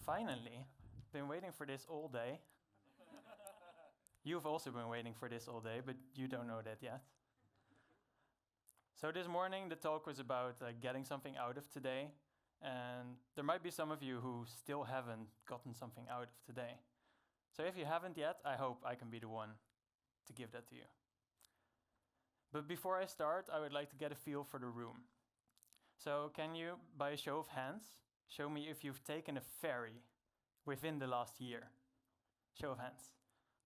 Finally, been waiting for this all day. You've also been waiting for this all day, but you don't know that yet. So this morning, the talk was about getting something out of today, and there might be some of you who still haven't gotten something out of today. So if you haven't yet, I hope I can be the one to give that to you. But before I start, I would like to get a feel for the room. So can you, by a show of hands, show me if you've taken a ferry within the last year? Show of hands.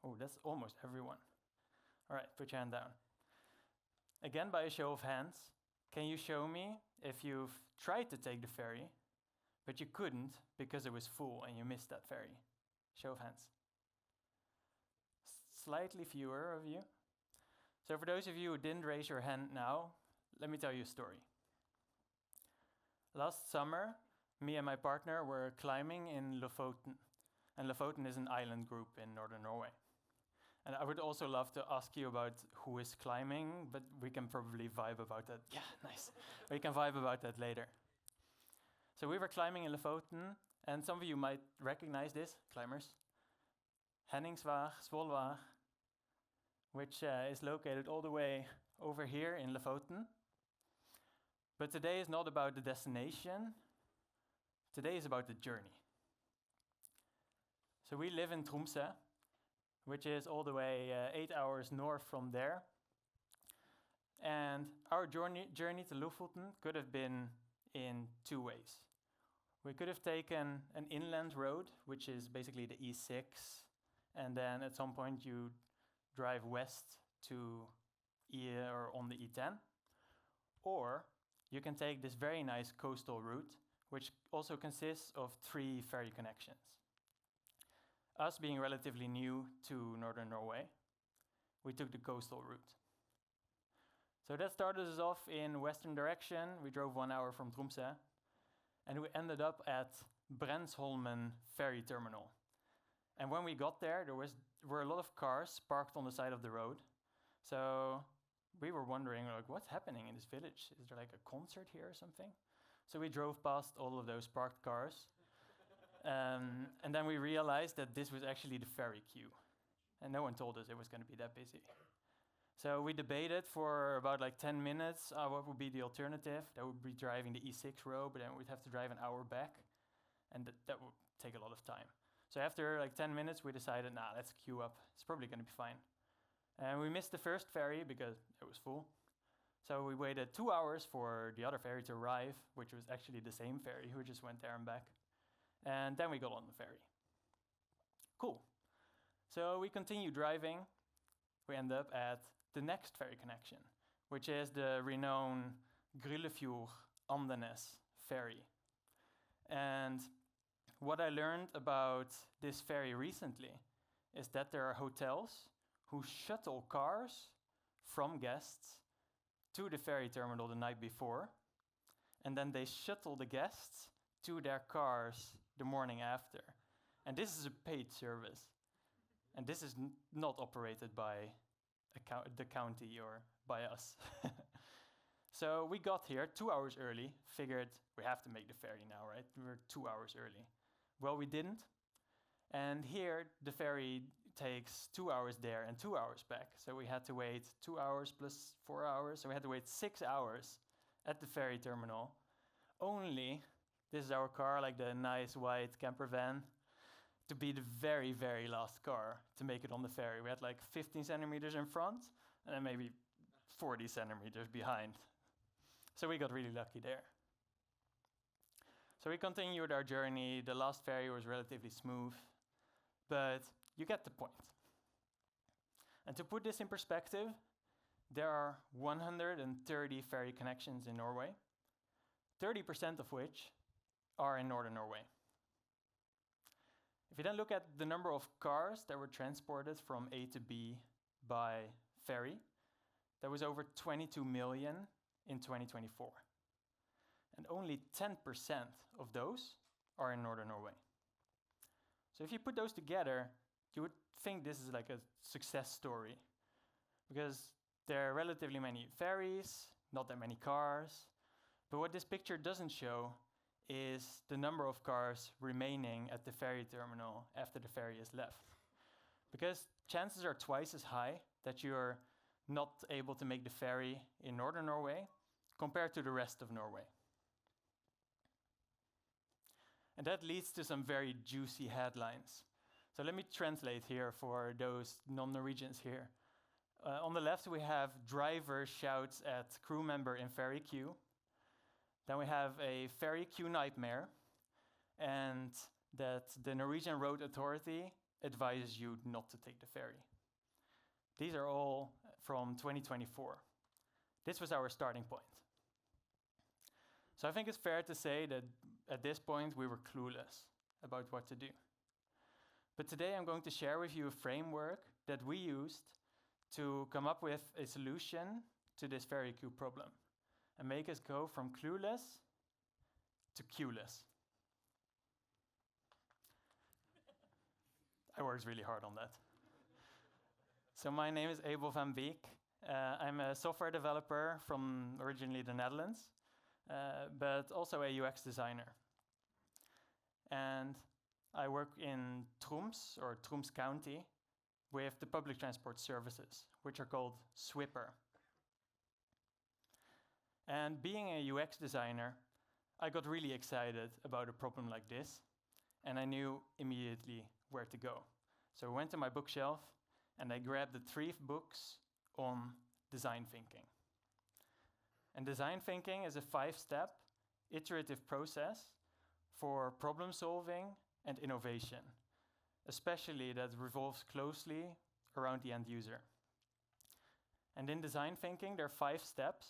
Oh, that's almost everyone. All right, put your hand down. Again, by a show of hands, can you show me if you've tried to take the ferry, but you couldn't because it was full and you missed that ferry? Show of hands. Slightly fewer of you. So for those of you who didn't raise your hand now, let me tell you a story. Last summer, me and my partner were climbing in Lofoten. And Lofoten is an island group in Northern Norway. And I would also love to ask you about who is climbing, but we can probably vibe about that. Yeah, nice. We can vibe about that later. So we were climbing in Lofoten, and some of you might recognize this, climbers. Henningsvær, Svolvær, which is located all the way over here in Lofoten. But today is not about the destination. Today is about the journey. So we live in Tromsø, which is all the way 8 hours north from there. And our journey to Lofoten could have been in two ways. We could have taken an inland road, which is basically the E6, and then at some point you drive west to or on the E10. Or you can take this very nice coastal route, which also consists of 3 ferry connections. Us being relatively new to Northern Norway, we took the coastal route. So that started us off in western direction. We drove 1 hour from Tromsø, and we ended up at Brensholmen ferry terminal. And when we got there, were a lot of cars parked on the side of the road. So we were wondering, like, what's happening in this village? Is there like a concert here or something? So we drove past all of those parked cars. And then we realized that this was actually the ferry queue. And no one told us it was going to be that busy. So we debated for about 10 minutes what would be the alternative. That would be driving the E6 road, but then we'd have to drive an hour back. And that would take a lot of time. So after 10 minutes, we decided, let's queue up. It's probably going to be fine. And we missed the first ferry because it was full. So we waited 2 hours for the other ferry to arrive, which was actually the same ferry who just went there and back. And then we got on the ferry. Cool. So we continue driving. We end up at the next ferry connection, which is the renowned Gryllefjord Andenes ferry. And what I learned about this ferry recently is that there are hotels who shuttle cars from guests to the ferry terminal the night before, and then they shuttle the guests to their cars the morning after. And this is a paid service. And this is not operated by the county or by us. So we got here 2 hours early, figured we have to make the ferry now, right? We're 2 hours early. Well, we didn't. And here the ferry takes 2 hours there and 2 hours back. So we had to wait 2 hours plus 4 hours. So we had to wait 6 hours at the ferry terminal. Only, this is our car, like the nice white camper van, to be the very, very last car to make it on the ferry. We had 15 centimeters in front and then maybe 40 centimeters behind. So we got really lucky there. So we continued our journey. The last ferry was relatively smooth, but you get the point. And to put this in perspective, there are 130 ferry connections in Norway, 30% of which are in Northern Norway. If you then look at the number of cars that were transported from A to B by ferry, there was over 22 million in 2024. And only 10% of those are in Northern Norway. So if you put those together, you would think this is like a success story, because there are relatively many ferries, not that many cars. But what this picture doesn't show is the number of cars remaining at the ferry terminal after the ferry is left. Because chances are twice as high that you're not able to make the ferry in Northern Norway compared to the rest of Norway. And that leads to some very juicy headlines. So let me translate here for those non-Norwegians here. On the left we have driver shouts at crew member in ferry queue. Then we have a ferry queue nightmare, and that the Norwegian Road Authority advises you not to take the ferry. These are all from 2024. This was our starting point. So I think it's fair to say that at this point we were clueless about what to do. But today I'm going to share with you a framework that we used to come up with a solution to this ferry queue problem and make us go from clueless to queueless. I worked really hard on that. So my name is Abel van Beek. I'm a software developer from originally the Netherlands, but also a UX designer. And I work in Troms, or Troms County, with the public transport services, which are called Swipper. And being a UX designer, I got really excited about a problem like this, and I knew immediately where to go. So I went to my bookshelf, and I grabbed the 3 books on design thinking. And design thinking is a 5-step iterative process for problem solving and innovation, especially that revolves closely around the end user. And in design thinking, there are 5 steps,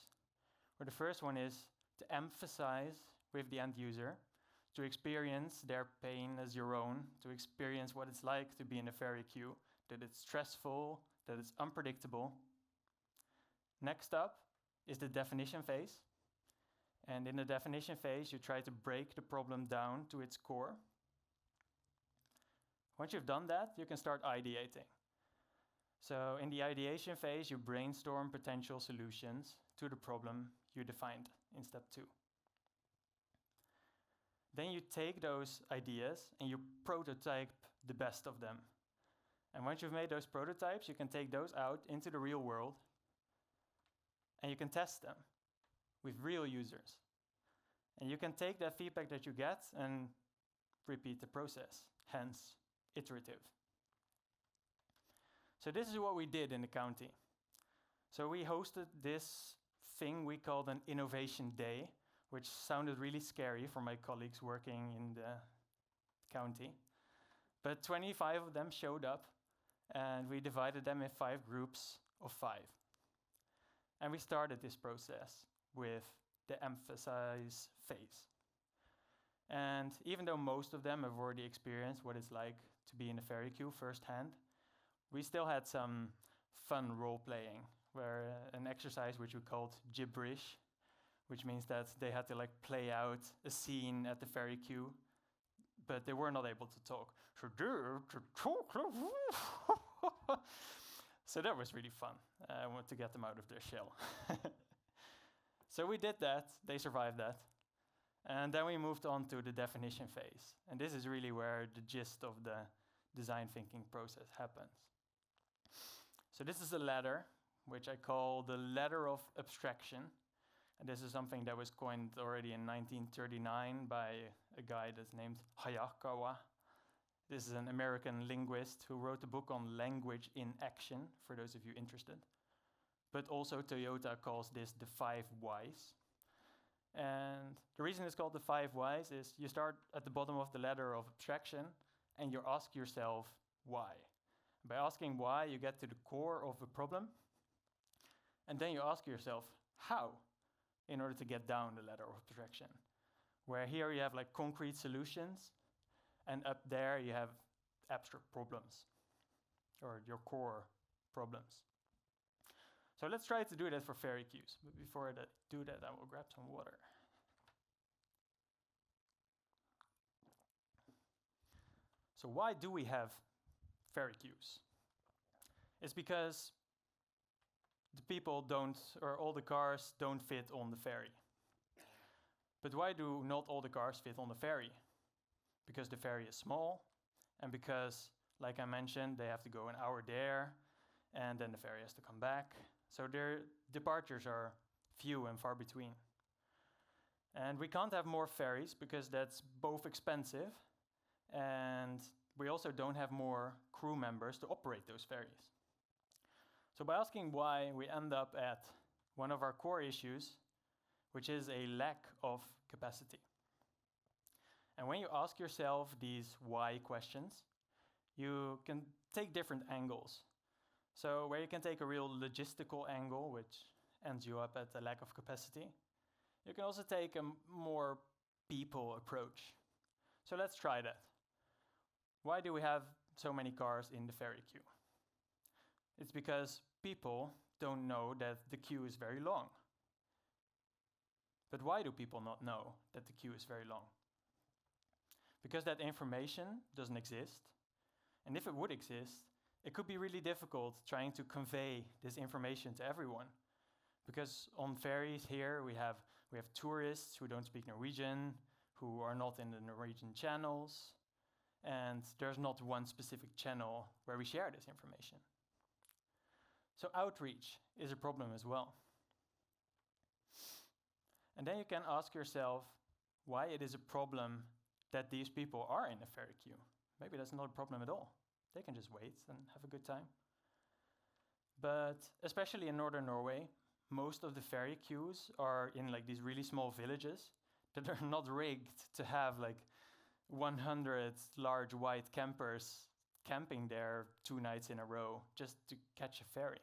where the first one is to emphasize with the end user, to experience their pain as your own, to experience what it's like to be in a ferry queue, that it's stressful, that it's unpredictable. Next up is the definition phase. And in the definition phase, you try to break the problem down to its core. Once you've done that, you can start ideating. So in the ideation phase, you brainstorm potential solutions to the problem you defined in step 2. Then you take those ideas and you prototype the best of them. And once you've made those prototypes, you can take those out into the real world and you can test them with real users. And you can take that feedback that you get and repeat the process, hence iterative. So this is what we did in the county. So we hosted this thing we called an innovation day, which sounded really scary for my colleagues working in the county. But 25 of them showed up, and we divided them in 5 groups of 5. And we started this process with the emphasize phase. And even though most of them have already experienced what it's like to be in a ferry queue firsthand, we still had some fun role-playing, where an exercise which we called gibberish, which means that they had to play out a scene at the ferry queue, but they were not able to talk. So that was really fun. I wanted to get them out of their shell. So we did that, they survived that. And then we moved on to the definition phase. And this is really where the gist of the design thinking process happens. So this is a ladder, which I call the ladder of abstraction. And this is something that was coined already in 1939 by a guy that's named Hayakawa. This is an American linguist who wrote a book on language in action, for those of you interested. But also Toyota calls this the 5 whys. And the reason it's called the 5 whys is you start at the bottom of the ladder of abstraction and you ask yourself why. By asking why, you get to the core of a problem. And then you ask yourself how, in order to get down the ladder of abstraction. Where here you have concrete solutions, and up there you have abstract problems, or your core problems. So let's try to do that for ferry queues. But before I do that, I will grab some water. So why do we have ferry queues? It's because the people don't, or all the cars don't fit on the ferry. But why do not all the cars fit on the ferry? Because the ferry is small, and because, like I mentioned, they have to go an hour there, and then the ferry has to come back. So their departures are few and far between. And we can't have more ferries because that's both expensive, and we also don't have more crew members to operate those ferries. So by asking why, we end up at one of our core issues, which is a lack of capacity. And when you ask yourself these why questions, you can take different angles. So where you can take a real logistical angle, which ends you up at the lack of capacity, you can also take a more people approach. So let's try that. Why do we have so many cars in the ferry queue? It's because people don't know that the queue is very long. But why do people not know that the queue is very long? Because that information doesn't exist. And if it would exist, it could be really difficult trying to convey this information to everyone. Because on ferries here, we have tourists who don't speak Norwegian, who are not in the Norwegian channels, and there's not one specific channel where we share this information. So outreach is a problem as well. And then you can ask yourself why it is a problem that these people are in a ferry queue. Maybe that's not a problem at all. They can just wait and have a good time. But especially in Northern Norway, most of the ferry queues are in like these really small villages that are not rigged to have like 100 large white campers camping there 2 nights in a row just to catch a ferry.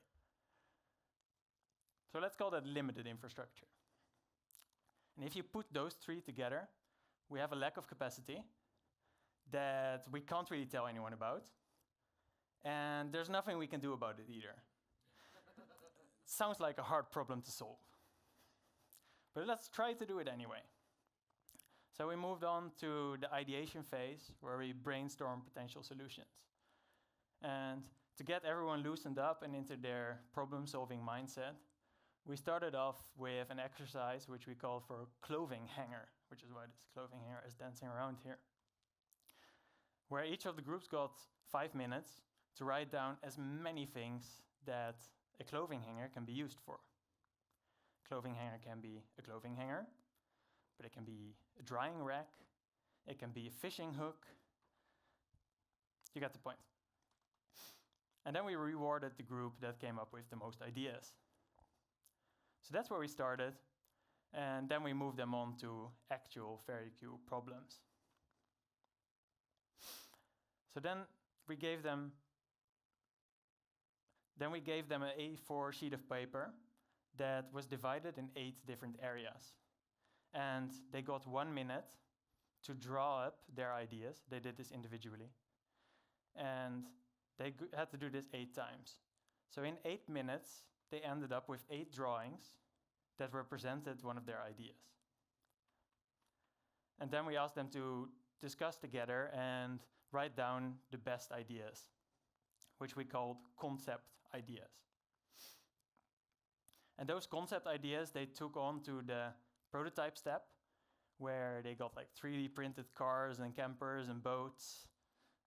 So let's call that limited infrastructure. And if you put those 3 together, we have a lack of capacity that we can't really tell anyone about. And there's nothing we can do about it either. Sounds like a hard problem to solve. But let's try to do it anyway. So we moved on to the ideation phase where we brainstorm potential solutions. And to get everyone loosened up and into their problem-solving mindset, we started off with an exercise which we call for clothing hanger, which is why this clothing hanger is dancing around here, where each of the groups got 5 minutes to write down as many things that a clothing hanger can be used for. A clothing hanger can be a clothing hanger, but it can be a drying rack, it can be a fishing hook. You get the point. And then we rewarded the group that came up with the most ideas. So that's where we started, and then we moved them on to actual ferry queue problems. So then we gave them an A4 sheet of paper that was divided in 8 different areas. And they got 1 minute to draw up their ideas. They did this individually. And they had to do this 8 times. So in 8 minutes, they ended up with 8 drawings that represented one of their ideas. And then we asked them to discuss together and write down the best ideas, which we called concept ideas. And those concept ideas, they took on to the prototype step, where they got like 3D printed cars and campers and boats,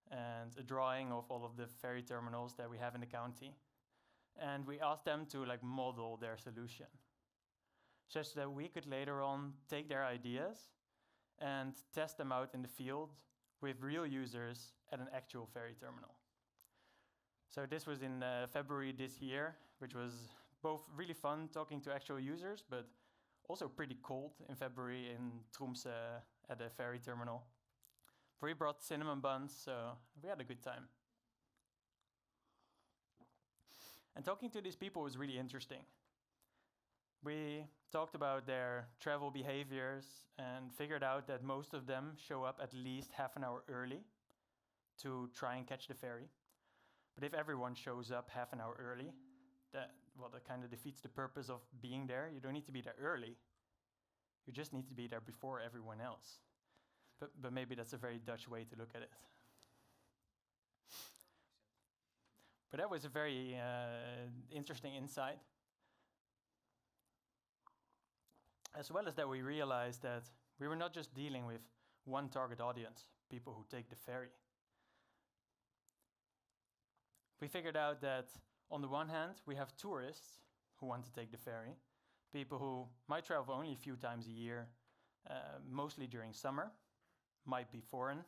and a drawing of all of the ferry terminals that we have in the county. And we asked them to like model their solution, such that we could later on take their ideas and test them out in the field with real users at an actual ferry terminal. So this was in February this year, which was both really fun talking to actual users, but also pretty cold in February in Troms at a ferry terminal. We brought cinnamon buns, so we had a good time. And talking to these people was really interesting. We talked about their travel behaviors and figured out that most of them show up at least half an hour early to try and catch the ferry. But if everyone shows up half an hour early, that kind of defeats the purpose of being there. You don't need to be there early. You just need to be there before everyone else. But maybe that's a very Dutch way to look at it. But that was a very interesting insight. As well as that, we realized that we were not just dealing with one target audience, people who take the ferry. We figured out that on the one hand, we have tourists who want to take the ferry, people who might travel only a few times a year, mostly during summer, might be foreign.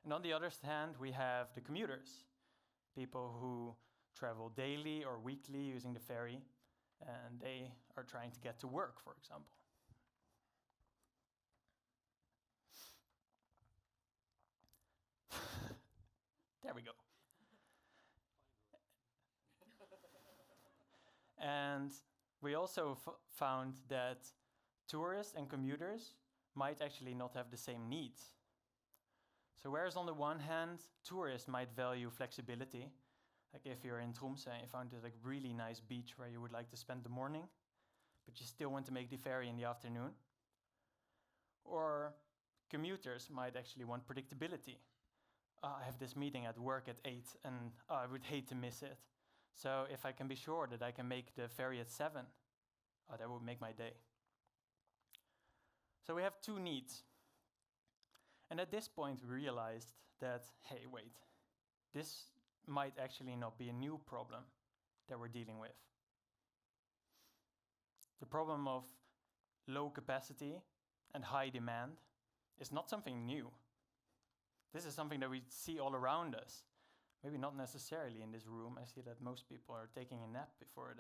And on the other hand, we have the commuters, people who travel daily or weekly using the ferry, and they are trying to get to work, for example. There we go. And we also found that tourists and commuters might actually not have the same needs. So whereas on the one hand, tourists might value flexibility, like if you're in Troms and you found a really nice beach where you would like to spend the morning, but you still want to make the ferry in the afternoon. Or commuters might actually want predictability. I have this meeting at work at 8 and I would hate to miss it. So if I can be sure that I can make the ferry at 7, that would make my day. So we have two needs. And at this point we realized that, hey, wait, this might actually not be a new problem that we're dealing with. The problem of low capacity and high demand is not something new. This is something that we see all around us. Maybe not necessarily in this room. I see that most people are taking a nap before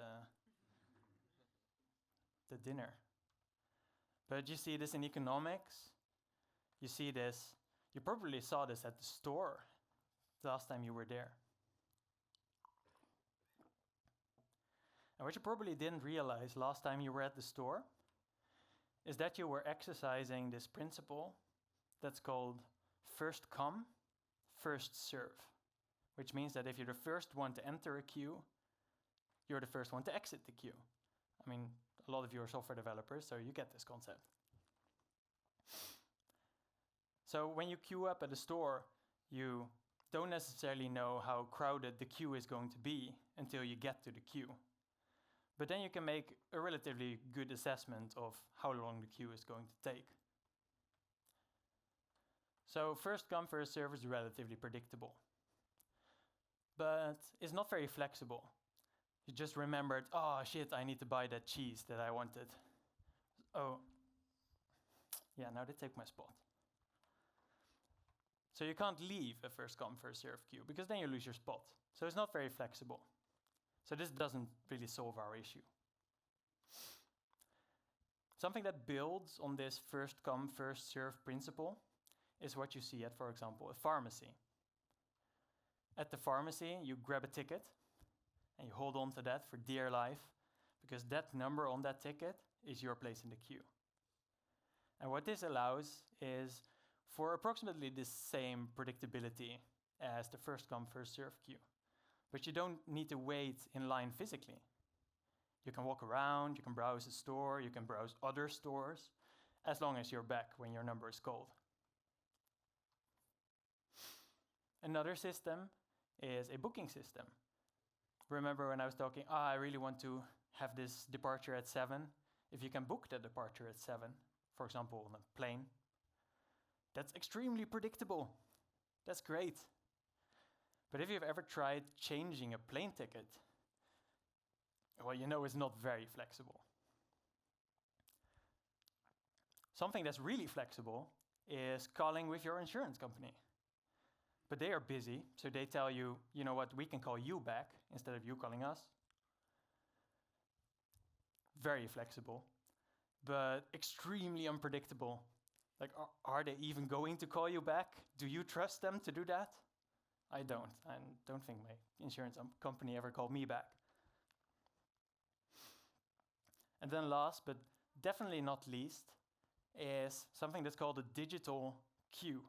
the dinner. But you see this in economics. You see this, you probably saw this at the store the last time you were there. And what you probably didn't realize last time you were at the store is that you were exercising this principle that's called first come, first serve. Which means that if you're the first one to enter a queue, you're the first one to exit the queue. I mean, a lot of you are software developers, so you get this concept. So when you queue up at a store, you don't necessarily know how crowded the queue is going to be until you get to the queue. But then you can make a relatively good assessment of how long the queue is going to take. So first come, first serve is relatively predictable. But it's not very flexible. You just remembered, oh shit, I need to buy that cheese that I wanted. Oh, yeah, now they take my spot. So you can't leave a first come, first serve queue, because then you lose your spot. So it's not very flexible. So this doesn't really solve our issue. Something that builds on this first come, first serve principle is what you see at, for example, a pharmacy. At the pharmacy, you grab a ticket and you hold on to that for dear life, because that number on that ticket is your place in the queue. And what this allows is for approximately the same predictability as the first come, first serve queue. But you don't need to wait in line physically. You can walk around, you can browse a store, you can browse other stores, as long as you're back when your number is called. Another system is a booking system. Remember when I was talking, I really want to have this departure at 7. If you can book the departure at 7, for example, on a plane, that's extremely predictable. That's great. But if you've ever tried changing a plane ticket, well, you know it's not very flexible. Something that's really flexible is calling with your insurance company. But they are busy, so they tell you, you know what, we can call you back instead of you calling us. Very flexible, but extremely unpredictable. Like, are they even going to call you back? Do you trust them to do that? I don't. I don't think my insurance company ever called me back. And then last, but definitely not least, is something that's called a digital queue,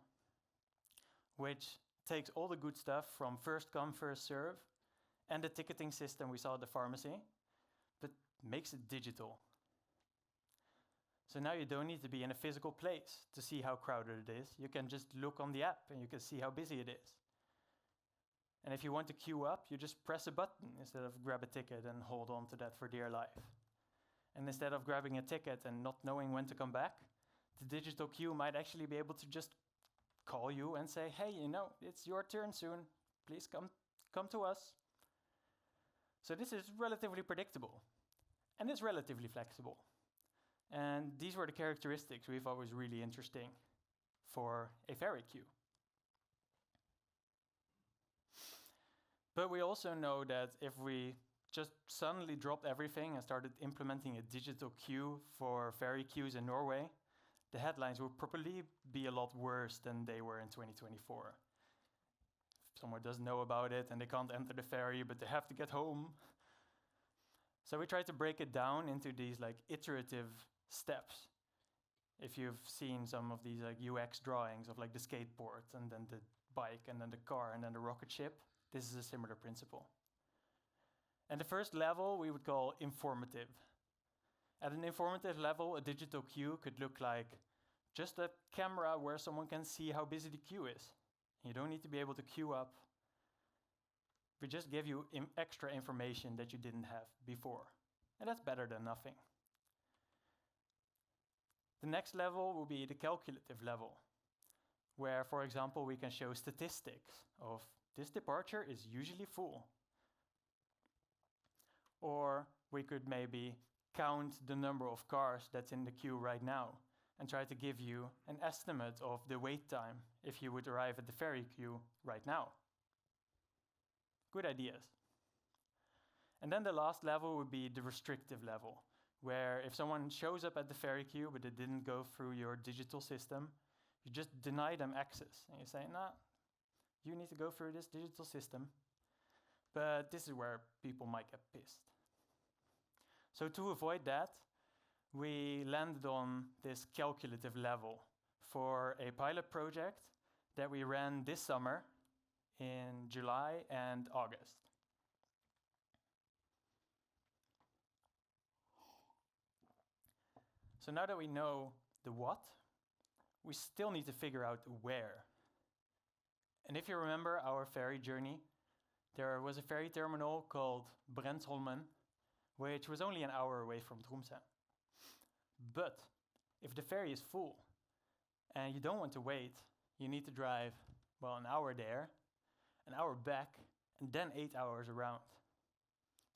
which takes all the good stuff from first come, first serve, and the ticketing system we saw at the pharmacy, but makes it digital. So now you don't need to be in a physical place to see how crowded it is. You can just look on the app and you can see how busy it is. And if you want to queue up, you just press a button instead of grab a ticket and hold on to that for dear life. And instead of grabbing a ticket and not knowing when to come back, the digital queue might actually be able to just call you and say, hey, it's your turn soon. Please come to us. So this is relatively predictable, and it's relatively flexible. And these were the characteristics we thought was really interesting for a ferry queue. But we also know that if we just suddenly dropped everything and started implementing a digital queue for ferry queues in Norway, the headlines would probably be a lot worse than they were in 2024. If someone doesn't know about it and they can't enter the ferry, but they have to get home. So we tried to break it down into these iterative steps. If you've seen some of these UX drawings of the skateboard and then the bike and then the car and then the rocket ship, this is a similar principle. And the first level we would call informative. At an informative level, a digital queue could look like just a camera where someone can see how busy the queue is. You don't need to be able to queue up. We just give you extra information that you didn't have before. And that's better than nothing. The next level will be the calculative level, where, for example, we can show statistics of this departure is usually full. Or we could maybe count the number of cars that's in the queue right now and try to give you an estimate of the wait time if you would arrive at the ferry queue right now. Good ideas. And then the last level would be the restrictive level, where if someone shows up at the ferry queue but it didn't go through your digital system, you just deny them access. And you say, nah, you need to go through this digital system. But this is where people might get pissed. So to avoid that, we landed on this calculative level for a pilot project that we ran this summer in July and August. So now that we know the what, we still need to figure out the where. And if you remember our ferry journey, there was a ferry terminal called Brensholmen, which was only an hour away from Troms. But if the ferry is full and you don't want to wait, you need to drive, an hour there, an hour back, and then 8 hours around.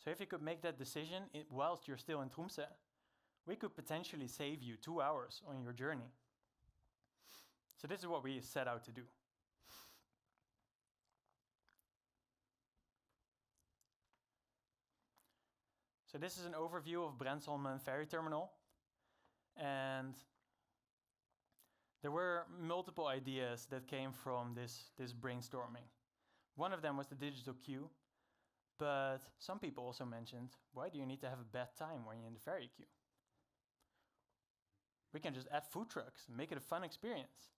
So if you could make that decision whilst you're still in Troms, we could potentially save you 2 hours on your journey. So this is what we set out to do. So this is an overview of Brensholmen Ferry Terminal. And there were multiple ideas that came from this brainstorming. One of them was the digital queue, but some people also mentioned, why do you need to have a bad time when you're in the ferry queue? We can just add food trucks and make it a fun experience.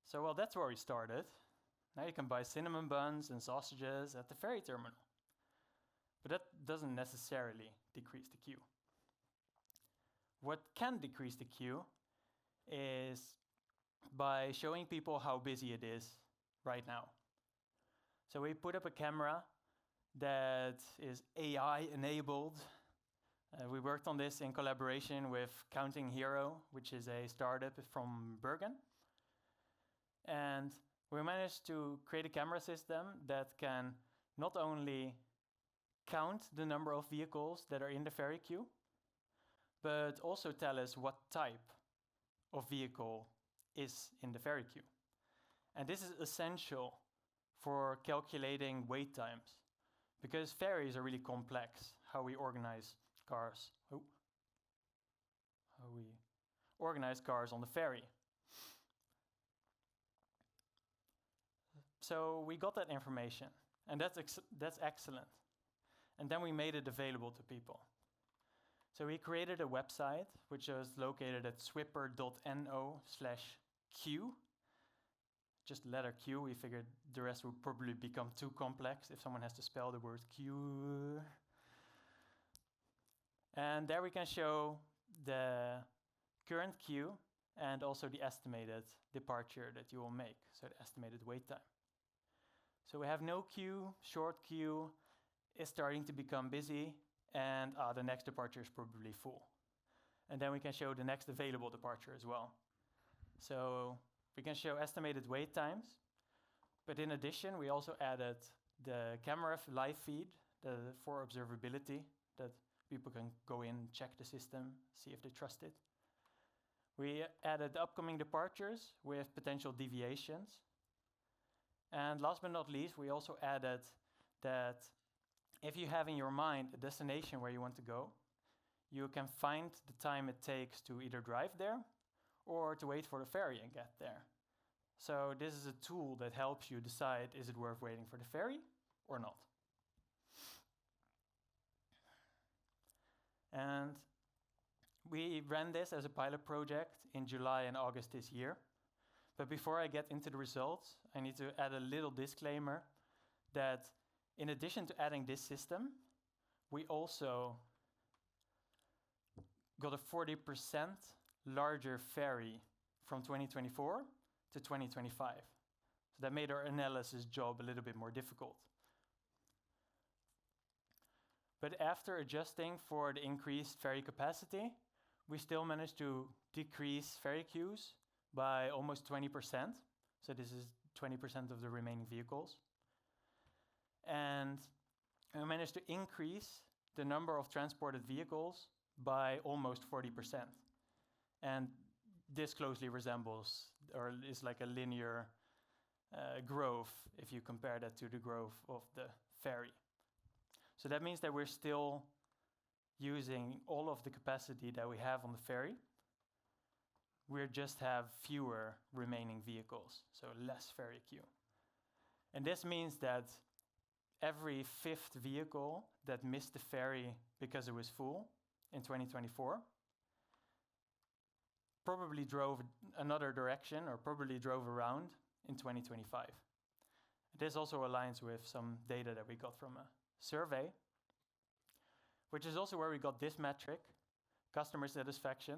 So, that's where we started. Now you can buy cinnamon buns and sausages at the ferry terminal. But that doesn't necessarily decrease the queue. What can decrease the queue is by showing people how busy it is right now. So we put up a camera that is AI enabled. We worked on this in collaboration with Counting Hero, which is a startup from Bergen. And we managed to create a camera system that can not only count the number of vehicles that are in the ferry queue, but also tell us what type of vehicle is in the ferry queue. And this is essential for calculating wait times, because ferries are really complex, how we organize cars. How we organize cars on the ferry. So we got that information, and that's excellent. And then we made it available to people. So we created a website, which is located at swipper.no/q. Just letter Q. We figured the rest would probably become too complex if someone has to spell the word Q. And there we can show the current queue and also the estimated departure that you will make, so the estimated wait time. So we have no queue, short queue is starting to become busy, and the next departure is probably full. And then we can show the next available departure as well. So we can show estimated wait times. But in addition, we also added the camera live feed for observability, that people can go in, check the system, see if they trust it. We added upcoming departures with potential deviations. And last but not least, we also added that if you have in your mind a destination where you want to go, you can find the time it takes to either drive there or to wait for the ferry and get there. So this is a tool that helps you decide, is it worth waiting for the ferry or not? And we ran this as a pilot project in July and August this year. But before I get into the results, I need to add a little disclaimer that in addition to adding this system, we also got a 40% larger ferry from 2024 to 2025. So that made our analysis job a little bit more difficult. But after adjusting for the increased ferry capacity, we still managed to decrease ferry queues by almost 20%. So this is 20% of the remaining vehicles. And we managed to increase the number of transported vehicles by almost 40%. And this closely resembles, or is like a linear growth if you compare that to the growth of the ferry. So that means that we're still using all of the capacity that we have on the ferry. We just have fewer remaining vehicles, so less ferry queue. And this means that every fifth vehicle that missed the ferry because it was full in 2024 probably drove another direction or probably drove around in 2025. This also aligns with some data that we got from a survey, which is also where we got this metric, customer satisfaction.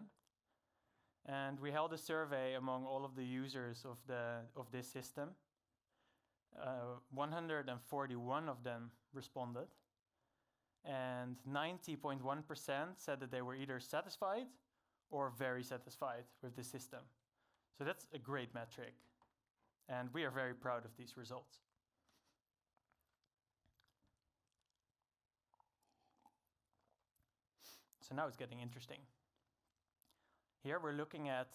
And we held a survey among all of the users of this system. 141 of them responded, and 90.1% said that they were either satisfied or very satisfied with the system. So that's a great metric, and we are very proud of these results. So now it's getting interesting. Here we're looking at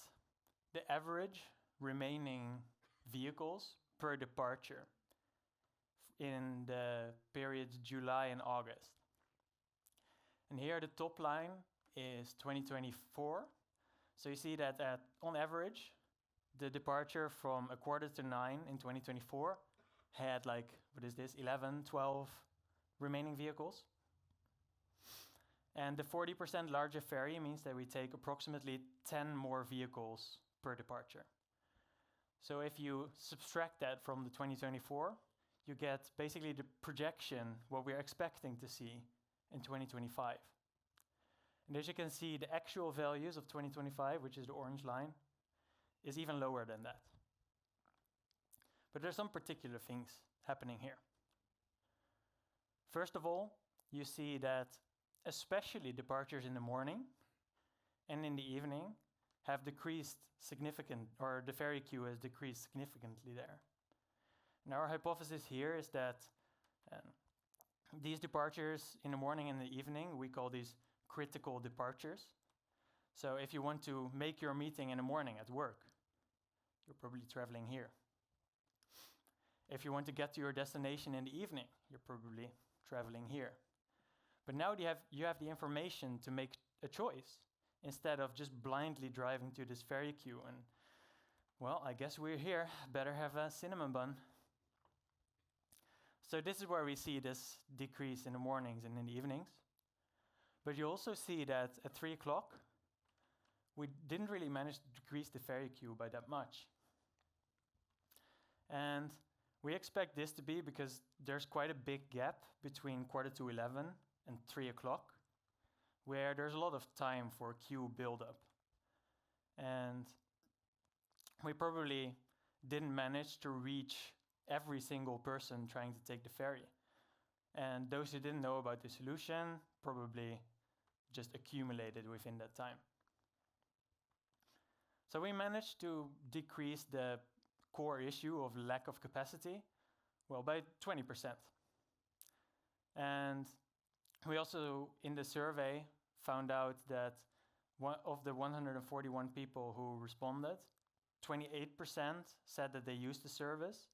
the average remaining vehicles per departure in the periods July and August. And here the top line is 2024. So you see that on average, the departure from 8:45 in 2024 had 11, 12 remaining vehicles. And the 40% larger ferry means that we take approximately 10 more vehicles per departure. So if you subtract that from the 2024, you get basically the projection, what we're expecting to see in 2025. And as you can see, the actual values of 2025, which is the orange line, is even lower than that. But there's some particular things happening here. First of all, you see that especially departures in the morning and in the evening have decreased or the ferry queue has decreased significantly there. And our hypothesis here is that these departures in the morning and the evening, we call these critical departures. So if you want to make your meeting in the morning at work, you're probably traveling here. If you want to get to your destination in the evening, you're probably traveling here. But now you have the information to make a choice instead of just blindly driving to this ferry queue and, well, I guess we're here, better have a cinnamon bun. So this is where we see this decrease in the mornings and in the evenings. But you also see that at 3 o'clock, we didn't really manage to decrease the ferry queue by that much. And we expect this to be because there's quite a big gap between 11:15 and 3 o'clock, where there's a lot of time for queue buildup. And we probably didn't manage to reach every single person trying to take the ferry. And those who didn't know about the solution probably just accumulated within that time. So we managed to decrease the core issue of lack of capacity, well, by 20%. And we also, in the survey, found out that of the 141 people who responded, 28% said that they used the service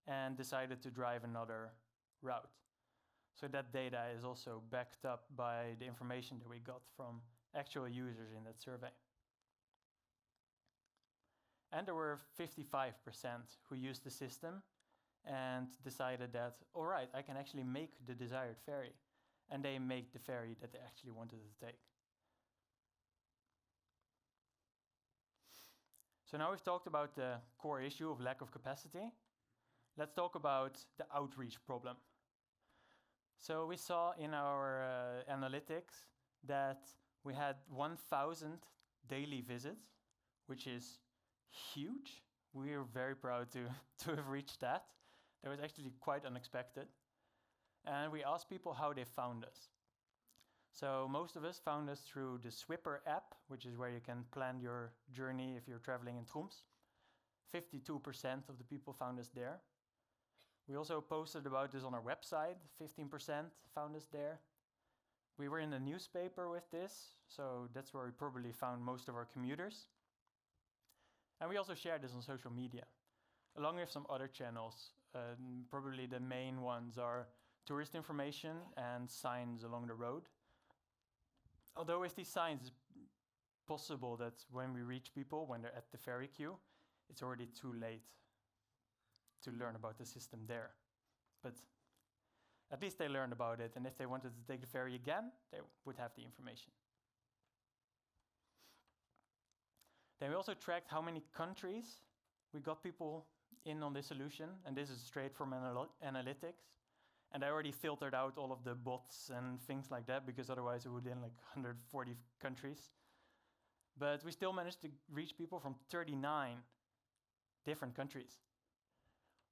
and decided to drive another route. So that data is also backed up by the information that we got from actual users in that survey. And there were 55% who used the system and decided that, all right, I can actually make the desired ferry. And they make the ferry that they actually wanted to take. So now we've talked about the core issue of lack of capacity. Let's talk about the outreach problem. So we saw in our analytics that we had 1,000 daily visits, which is huge. We are very proud to have reached that. That was actually quite unexpected. And we asked people how they found us. So most of us found us through the Swipper app, which is where you can plan your journey if you're traveling in Troms. 52% of the people found us there. We also posted about this on our website. 15% found us there. We were in the newspaper with this, so that's where we probably found most of our commuters. And we also shared this on social media, along with some other channels. Probably the main ones are tourist information and signs along the road. Although with these signs, it's possible that when we reach people, when they're at the ferry queue, it's already too late to learn about the system there. But at least they learned about it, and if they wanted to take the ferry again, they would have the information. Then we also tracked how many countries we got people in on this solution, and this is straight from analytics. And I already filtered out all of the bots and things like that, because otherwise it would be in like 140 countries. But we still managed to reach people from 39 different countries,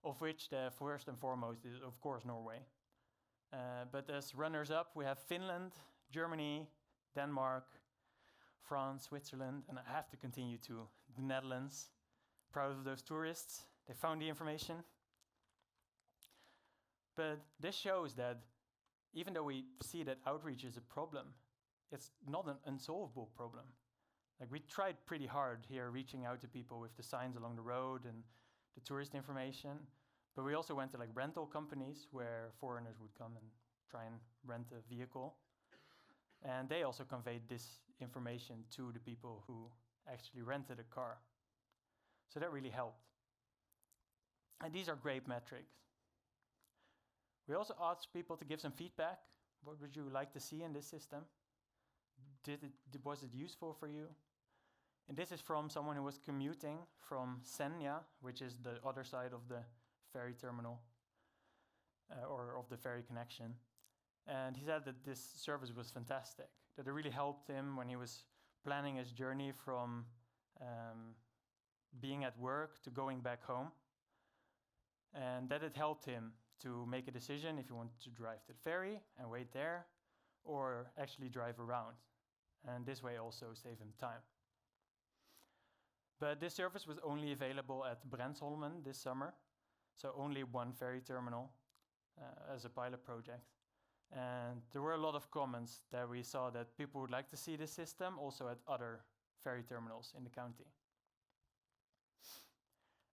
of which the first and foremost is, of course, Norway. But as runners-up, we have Finland, Germany, Denmark, France, Switzerland, and I have to continue to the Netherlands. Proud of those tourists. They found the information. But this shows that even though we see that outreach is a problem, it's not an unsolvable problem. Like, we tried pretty hard here reaching out to people with the signs along the road and the tourist information, but we also went to like rental companies where foreigners would come and try and rent a vehicle. And they also conveyed this information to the people who actually rented a car. So that really helped. And these are great metrics. We also asked people to give some feedback. What would you like to see in this system? Was it useful for you? And this is from someone who was commuting from Senja, which is the other side of the ferry terminal, or of the ferry connection. And he said that this service was fantastic, that it really helped him when he was planning his journey from being at work to going back home. And that it helped him to make a decision if he wanted to drive to the ferry and wait there, or actually drive around. And this way also save him time. But this service was only available at Brensholmen this summer, so only one ferry terminal as a pilot project. And there were a lot of comments that we saw that people would like to see this system also at other ferry terminals in the county.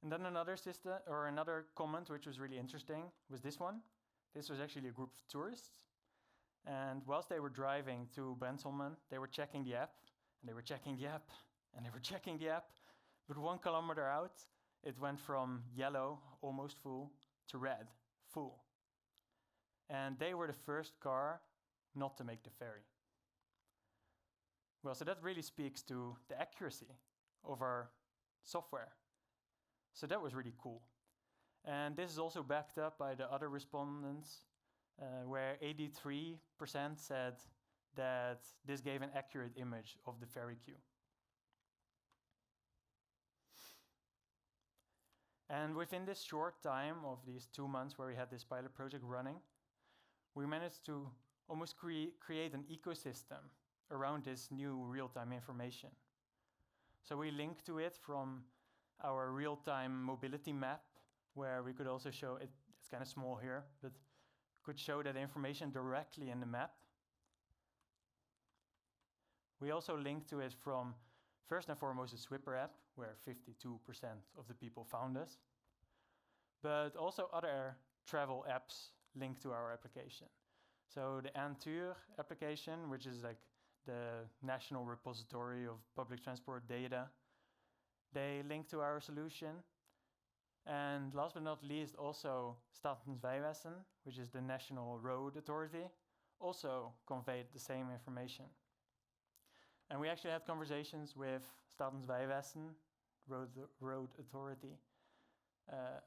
And then another comment which was really interesting was this one. This was actually a group of tourists. And whilst they were driving to Brensholmen, they were checking the app, and they were checking the app, and they were checking the app. But 1 kilometer out, it went from yellow, almost full, to red, full. And they were the first car not to make the ferry. Well, so that really speaks to the accuracy of our software. So that was really cool. And this is also backed up by the other respondents, where 83% said that this gave an accurate image of the ferry queue. And within this short time of these 2 months where we had this pilot project running, we managed to almost create an ecosystem around this new real-time information. So we linked to it from our real-time mobility map, where we could also show it. It's kind of small here, but could show that information directly in the map. We also linked to it from, first and foremost, the Swipper app, where 52% of the people found us, but also other travel apps linked to our application. So the Antur application, which is like the national repository of public transport data, they link to our solution. And last but not least, also Statens Vegvesen, which is the national road authority, also conveyed the same information. And we actually had conversations with Statens Vegvesen, road authority,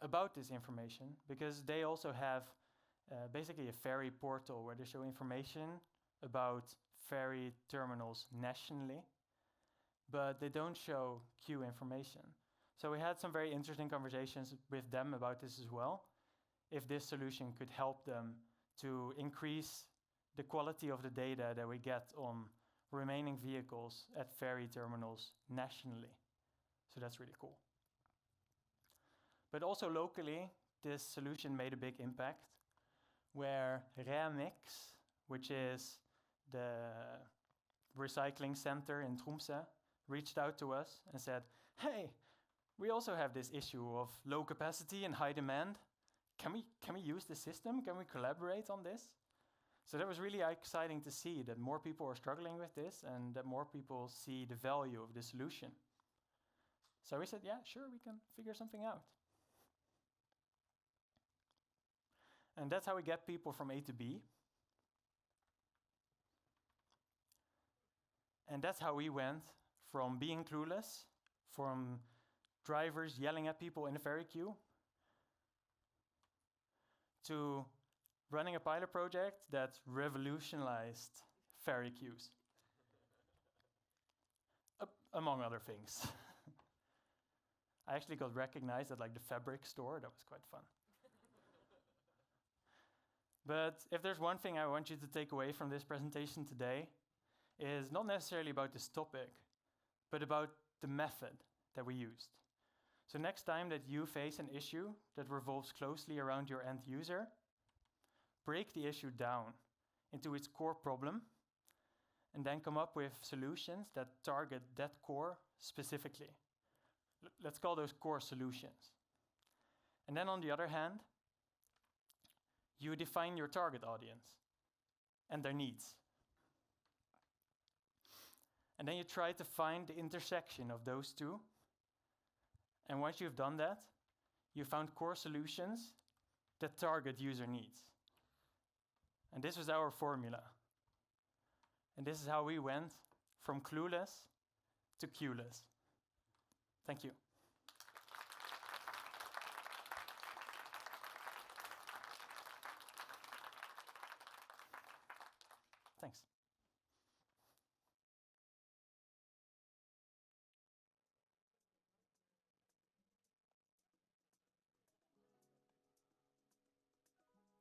about this information, because they also have basically a ferry portal where they show information about ferry terminals nationally, but they don't show queue information. So we had some very interesting conversations with them about this as well, if this solution could help them to increase the quality of the data that we get on remaining vehicles at ferry terminals nationally. So that's really cool. But also locally, this solution made a big impact, where Remix, which is the recycling center in Tromsø, reached out to us and said, hey, we also have this issue of low capacity and high demand. Can we use the system? Can we collaborate on this? So that was really exciting to see that more people are struggling with this and that more people see the value of the solution. So we said, yeah, sure, we can figure something out. And that's how we get people from A to B. And that's how we went from being clueless, from drivers yelling at people in a ferry queue, to running a pilot project that revolutionized ferry queues, among other things. I actually got recognized at like the fabric store. That was quite fun. But if there's one thing I want you to take away from this presentation today, is not necessarily about this topic, but about the method that we used. So next time that you face an issue that revolves closely around your end user, break the issue down into its core problem, and then come up with solutions that target that core specifically. Let's call those core solutions. And then on the other hand, you define your target audience and their needs. And then you try to find the intersection of those two. And once you've done that, you found core solutions that target user needs. And this was our formula. And this is how we went from clueless to queueless. Thank you. Thanks.